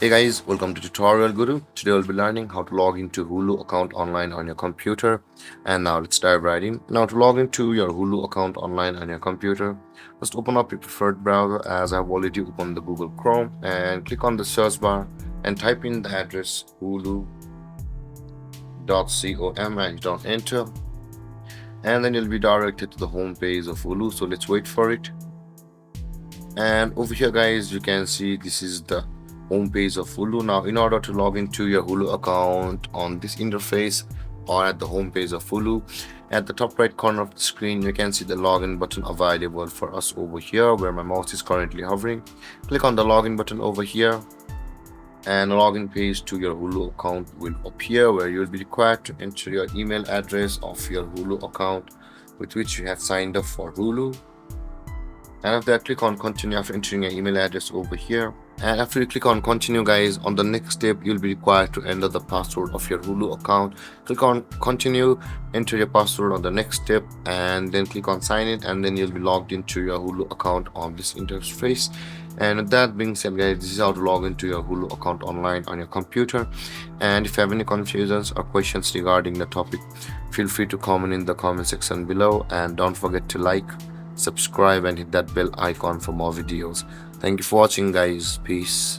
Hey guys, welcome to Tutorial Guru. Today we'll be learning how to log into Hulu account online on your computer. And now let's dive right in. Now to log into your Hulu account online on your computer, just open up your preferred browser as I've already opened the Google Chrome and click on the search bar and type in the address hulu.com and hit on enter. And then you'll be directed to the home page of Hulu. So let's wait for it. And over here guys, you can see this is the home page of Hulu. Now in order to log into your Hulu account on this interface or at the home page of Hulu, at the top right corner of the screen you can see the login button available for us over here where my mouse is currently hovering. Click on the login button over here and a login page to your Hulu account will appear where you will be required to enter your email address of your Hulu account with which you have signed up for Hulu. And after that, click on continue after entering your email address over here. And after you click on continue guys, on the next step you'll be required to enter the password of your Hulu account. Click on continue, enter your password on the next step, and then click on sign in, and then you'll be logged into your Hulu account on this interface. And with that being said guys, this is how to log into your Hulu account online on your computer. And if you have any confusions or questions regarding the topic, feel free to comment in the comment section below, and don't forget to like, subscribe and hit that bell icon for more videos. Thank you for watching guys. Peace.